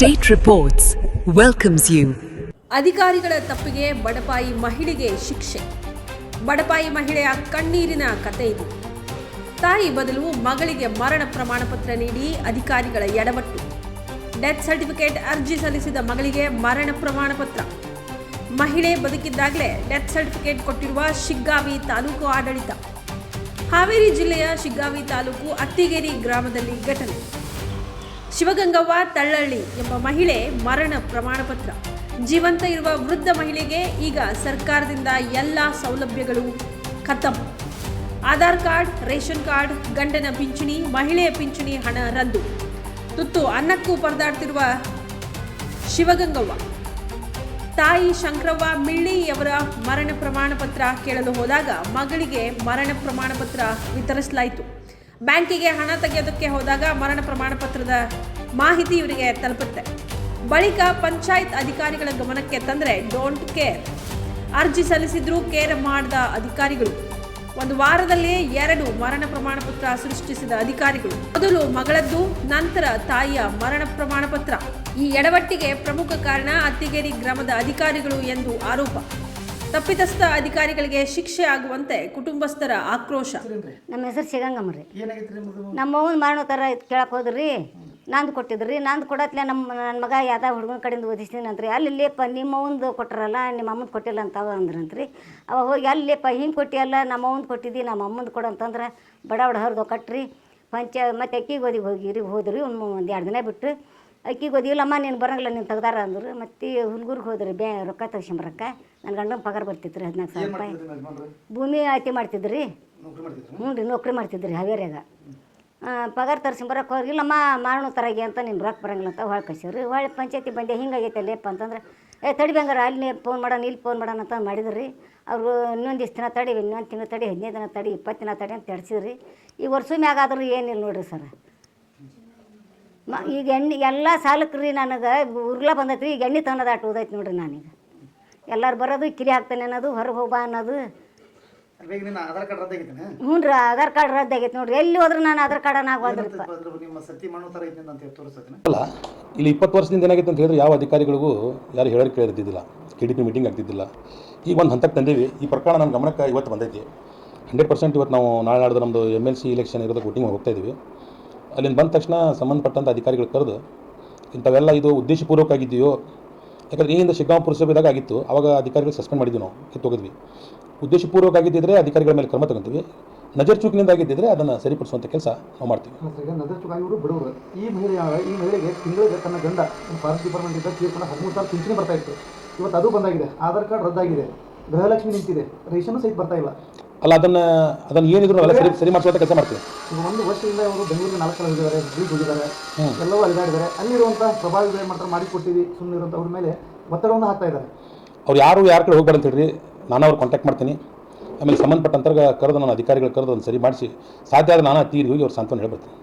State Reports welcomes you. ಅಧಿಕಾರಿಗಳ ತಪ್ಪಿಗೆ ಬಡಪಾಯಿ ಮಹಿಳೆಗೆ ಶಿಕ್ಷೆ. ಬಡಪಾಯಿ ಮಹಿಳೆಯ ಕಣ್ಣೀರಿನ ಕತೆ ಇದು. ತಾಯಿ ಬದಲು ಮಗಳಿಗೆ ಮರಣ ಪ್ರಮಾಣ ಪತ್ರ ನೀಡಿ ಅಧಿಕಾರಿಗಳ ಎಡವಟ್ಟು. ಡೆತ್ ಸರ್ಟಿಫಿಕೇಟ್ ಅರ್ಜಿ ಸಲ್ಲಿಸಿದ ಮಗಳಿಗೆ ಮರಣ ಪ್ರಮಾಣ ಪತ್ರ. ಮಹಿಳೆ ಬದುಕಿದ್ದಾಗಲೇ ಡೆತ್ ಸರ್ಟಿಫಿಕೇಟ್ ಕೊಟ್ಟಿರುವ ಶಿಗ್ಗಾವಿ ತಾಲೂಕು ಆಡಳಿತ. ಹಾವೇರಿ ಜಿಲ್ಲೆಯ ಶಿಗ್ಗಾವಿ ತಾಲೂಕು ಅತ್ತಿಗೇರಿ ಗ್ರಾಮದಲ್ಲಿ ಘಟನೆ. ಶಿವಗಂಗವ್ವ ತಳ್ಳಳ್ಳಿ ಎಂಬ ಮಹಿಳೆ ಮರಣ ಪ್ರಮಾಣ ಪತ್ರ. ಜೀವಂತ ಇರುವ ವೃದ್ಧ ಮಹಿಳೆಗೆ ಈಗ ಸರ್ಕಾರದಿಂದ ಎಲ್ಲ ಸೌಲಭ್ಯಗಳು ಖತಮ್. ಆಧಾರ್ ಕಾರ್ಡ್, ರೇಷನ್ ಕಾರ್ಡ್, ಗಂಡನ ಪಿಂಚಣಿ, ಮಹಿಳೆಯ ಪಿಂಚಣಿ ಹಣ ರದ್ದು. ತುತ್ತು ಅನ್ನಕ್ಕೂ ಪರದಾಡ್ತಿರುವ ಶಿವಗಂಗವ್ವ ತಾಯಿ ಶಂಕರವ್ವ ಮಿಳ್ಳಿಯವರ ಮರಣ ಪ್ರಮಾಣ ಪತ್ರ ಕೇಳಲು ಹೋದಾಗ ಮಗಳಿಗೆ ಮರಣ ಪ್ರಮಾಣ ಪತ್ರ ವಿತರಿಸಲಾಯಿತು. ಬ್ಯಾಂಕಿಗೆ ಹಣ ತೆಗೆಯೋದಕ್ಕೆ ಹೋದಾಗ ಮರಣ ಪ್ರಮಾಣ ಪತ್ರದ ಮಾಹಿತಿ ಇವರಿಗೆ ತಲುಪುತ್ತೆ. ಬಳಿಕ ಪಂಚಾಯತ್ ಅಧಿಕಾರಿಗಳ ಗಮನಕ್ಕೆ ತಂದರೆ ಡೋಂಟ್ ಕೇರ್. ಅರ್ಜಿ ಸಲ್ಲಿಸಿದ್ರೂ ಕೇರ್ ಮಾಡದ ಅಧಿಕಾರಿಗಳು. ಒಂದು ವಾರದಲ್ಲೇ 2 ಮರಣ ಪ್ರಮಾಣ ಪತ್ರ ಸೃಷ್ಟಿಸಿದ ಅಧಿಕಾರಿಗಳು. ಮೊದಲು ಮಗಳದ್ದು, ನಂತರ ತಾಯಿಯ ಮರಣ ಪ್ರಮಾಣ ಪತ್ರ. ಈ ಎಡವಟ್ಟಿಗೆ ಪ್ರಮುಖ ಕಾರಣ ಅತ್ತಿಗೇರಿ ಗ್ರಾಮದ ಅಧಿಕಾರಿಗಳು ಎಂದು ಆರೋಪ. ತಪ್ಪಿತಸ್ಥ ಅಧಿಕಾರಿಗಳಿಗೆ ಶಿಕ್ಷೆ ಆಗುವಂತೆ ಕುಟುಂಬಸ್ಥರ ಆಕ್ರೋಶ. ನಮ್ಮ ಹೆಸರು ಸಿಗಂಗಮ್ಮ ರೀ. ನಮ್ಮ ಅವ್ನ ಮರಣೋತ್ತರ ಕೇಳಕ್ಕೆ ಹೋದ್ರಿ, ನಂದು ಕೊಟ್ಟಿದ್ರಿ. ನಂದು ಕೊಡತ್ಲೆ ನನ್ನ ಮಗ ಯಾವ್ದು ಹುಡುಗನ ಕಡೆಯಿಂದ ಓದಿಸ್ತೀನಿ ಅಂತ್ರಿ. ಅಲ್ಲಿಪ್ಪ ನಿಮ್ಮ ಅವ್ನದು ಕೊಟ್ಟರಲ್ಲ, ನಿಮ್ಮ ಅಮ್ಮಂದು ಕೊಟ್ಟಿಲ್ಲ ಅಂತ ಅಂದ್ರಂತ್ರಿ. ಅವಾಗ ಹೋಗಿ ಅಲ್ಲಿಪ್ಪ ಹಿಂಗೆ ಕೊಟ್ಟಿಯಲ್ಲ, ನಮ್ಮ ಅವ್ನದು ಕೊಟ್ಟಿದ್ದು, ನಮ್ಮ ಅಮ್ಮಂದು ಕೊಡು ಅಂತಂದ್ರೆ ಬಡ ಹರಿದು ಕಟ್ರಿ ಮತ್ತು ಅಕ್ಕಿ ಗೋದಿಗೆ ಹೋದ್ರಿ. ಒಂದು 2 ದಿನ ಬಿಟ್ಟು ಅಕ್ಕಿ ಗೋದಿ ಇಲ್ಲಮ್ಮ ನೀನು ಬರೋಂಗಿಲ್ಲ, ನೀನು ತೆಗ್ದಾರ ಅಂದರು. ಮತ್ತು ಹುಲ್ಗೂರಿಗೆ ಹೋದ್ರಿ ರೊಕ್ಕ ತೆಗ್ಸ್ಕೊಂಬರಕ್ಕೆ. ನನ್ನ ಗಂಡನ ಪಗಾರ ಬರ್ತಿತ್ತು ರೀ 14,000 ರೂಪಾಯಿ. ಭೂಮಿ ಆಯ್ಕೆ ಮಾಡ್ತಿದ್ರಿ. ಹ್ಞೂ ರೀ, ನೌಕರಿ ಮಾಡ್ತಿದ್ರಿ ಹಾವೇರಿಯಾಗ. ಪಗಾರ ತರ್ಸ್ಕೊಂಬರಕ್ಕೆ ಹೋಗಿ ಇಲ್ಲಮ್ಮ ಮರಣೋತ್ತರಾಗಿ ಅಂತ ನೀನು ರೊಕ್ಕ ಬರೋಂಗಿಲ್ಲ ಅಂತ ಹೊಳೆ ಕಳ್ಸಿವ್ರಿ. ಹೊಳೆ ಪಂಚಾಯತಿ ಬಂದೆ ಹಿಂಗಾಗೈತೆ ಅಲ್ಲೇಪ್ಪ ಅಂತಂದ್ರೆ ತಡಿ ಬಂಗಾರ ಅಲ್ಲಿ ಫೋನ್ ಮಾಡೋಣ, ಇಲ್ಲಿ ಫೋನ್ ಮಾಡೋಣ ಅಂತ ಮಾಡಿದ್ರಿ. ಅವರು ಇನ್ನೊಂದು ದಿನ ತಡಿ, ಇನ್ನೊಂದು ತಿಂಗಳು ತಡಿ, 15 ದಿನ ತಡಿ, 20 ದಿನ ತಡಿ ಅಂತ ತಡ್ಸಿದ್ರಿ. ಈ ವರ್ಷ ಮ್ಯಾಗ ಆದರೂ ಏನಿಲ್ಲ ನೋಡಿರಿ ಸರ್. ಈಗ ಎಣ್ಣೆ ಎಲ್ಲ ಸಾಲಕ್ಕೆ ರೀ ನನಗೆ ಉರ್ಲ ಬಂದೈತಿ ರೀ. ಈಗ ಎಣ್ಣೆ ತಗೊಳೋದು ಆಟ ಓದೈತಿ ನೋಡ್ರಿ. ನಾನೀಗ ಎಲ್ಲರೂ ಬರೋದು ಕಿರಿ ಹಾಕ್ತಾನೆ ಅನ್ನೋದು, ಹೊರಗೆ ಹೋಗ್ಬಾ ಅನ್ನೋದು. ಹ್ಞೂ ರೀ, ಆಧಾರ್ ಕಾರ್ಡ್ ರದ್ದಾಗೈತೆ ನೋಡ್ರಿ. ಎಲ್ಲಿ ಹೋದ್ರೆ ನಾನು ಆಧಾರ್ ಕಾರ್ಡನ್ನು ಆಗೋದ್ರಪ್ಪ. ಅಲ್ಲ, ಇಲ್ಲಿ 20 ವರ್ಷದಿಂದ ಏನಾಗಿತ್ತು ಅಂತ ಹೇಳಿದ್ರೆ ಯಾವ ಅಧಿಕಾರಿಗಳಿಗೂ ಯಾರು ಹೇಳೋರು ಕೇಳಿರ್ತಿದ್ದಿಲ್ಲ. KDP meeting ಆಗ್ತಿದ್ದಿಲ್ಲ. ಈಗ ಒಂದು ಹಂತಕ್ಕೆ ತಂದೀವಿ. ಈ ಪ್ರಕರಣ ನಮ್ಮ ಗಮನಕ್ಕೆ ಇವತ್ತು ಬಂದೈತಿ. 100% ಇವತ್ತು ನಾವು ನಾಳೆ ನಾಡ್ದು ನಮ್ಮದು MLC ಇಲೆಕ್ಷನ್ ಇರೋದಕ್ಕೆ ವೋಟಿಂಗ್ ಹೋಗ್ತಾ ಇದ್ದೀವಿ. ಅಲ್ಲಿಂದ ಬಂದ ತಕ್ಷಣ ಸಂಬಂಧಪಟ್ಟಂಥ ಅಧಿಕಾರಿಗಳು ಕರೆದು ಇಂಥವೆಲ್ಲ ಇದು ಉದ್ದೇಶಪೂರ್ವಕ ಆಗಿದೆಯೋ, ಯಾಕಂದರೆ ಈ ಹಿಂದೆ ಶಿಗ್ಗಾಂವ್ ಪುರಸಭೆದಾಗ ಆಗಿತ್ತು. ಆವಾಗ ಅಧಿಕಾರಿಗಳು ಸಸ್ಪೆಂಡ್ ಮಾಡಿದ್ವಿ, ನಾವು ಕಿತ್ತೋಗಿದ್ವಿ. ಉದ್ದೇಶಪೂರ್ವಕ ಆಗಿದ್ದಿದ್ರೆ ಅಧಿಕಾರಿಗಳ ಮೇಲೆ ಕ್ರಮ ತಗೊಂತೀವಿ. ನಜರ್ ಚೂಕಿನಿಂದ ಆಗಿದ್ದಿದ್ರೆ ಅದನ್ನು ಸರಿಪಡಿಸುವಂಥ ಕೆಲಸ ನಾವು ಮಾಡ್ತೀವಿ. ನಜರ್ ಚೂಕ್ ಆಗಿವರು ಬಿಡೋರು. ಈ ಮಹಿಳೆಗೆ ತಿಂಗಳಿಗೆ ತನ್ನ ಗಂಡ ಫಾರೆಸ್ಟ್ ಡಿಪಾರ್ಟ್ಮೆಂಟಿಂದ ತೀರ್ಕೊಂಡು 13,000 ಪಿಂಚಣಿ ಬರ್ತಾ ಇತ್ತು. ಇವತ್ತು ಅದು ಬಂದಾಗಿದೆ. ಆಧಾರ್ ಕಾರ್ಡ್ ರದ್ದಾಗಿದೆ. ಗೃಹಲಕ್ಷ್ಮಿ ನಿಂತಿದೆ. ರೇಷನ್ನು ಸಹಿತ ಬರ್ತಾ ಇಲ್ಲ. ಅಲ್ಲ, ಅದನ್ನು ಏನಿದ್ರು ನಾವೆಲ್ಲ ಸರಿ ಮಾಡಿಸುವಂಥ ಕೆಲಸ ಮಾಡ್ತೀವಿ. ಈಗ 1 ವರ್ಷದಿಂದ ಅವರು ಬೆಂಗಳೂರಿಗೆ 4 ಸಲ ಹೋಗಿದ್ದಾರೆ, ಹುಬ್ಳಿಗೆ ಹೋಗಿದ್ದಾರೆ, ಎಲ್ಲವೂ ಅಲಿದಾಡಿದ್ದಾರೆ. ಅಲ್ಲಿರುವಂಥ ಪ್ರಭಾವಿಗಳು ಏನು ಮಾಡ್ತಾರೆ, ಮಾಡಿಕೊಟ್ಟಿವಿ ಸುಮ್ಮನೆ ಇರುವಂಥವ್ರ ಮೇಲೆ ಒತ್ತಡವನ್ನು ಹಾಕ್ತಾ ಇದ್ದಾರೆ. ಅವ್ರು ಯಾರ ಕಡೆ ಹೋಗ್ಬೇಡ ಅಂತ ಹೇಳ್ರಿ, ನಾನು ಅವ್ರು ಕಾಂಟ್ಯಾಕ್ಟ್ ಮಾಡ್ತೀನಿ. ಆಮೇಲೆ ಸಂಬಂಧಪಟ್ಟಂತ ಕರೆದು ನಾನು ಅಧಿಕಾರಿಗಳು ಕರೆದು ಅದನ್ನು ಸರಿ ಮಾಡಿಸಿ ಸಾಧ್ಯ ಆದರೆ ನಾನು ಅತ್ತಿಗೆ ಹೋಗಿ ಅವ್ರ ಸಾಂತ್ವನ ಹೇಳ್ಬರ್ತೀನಿ.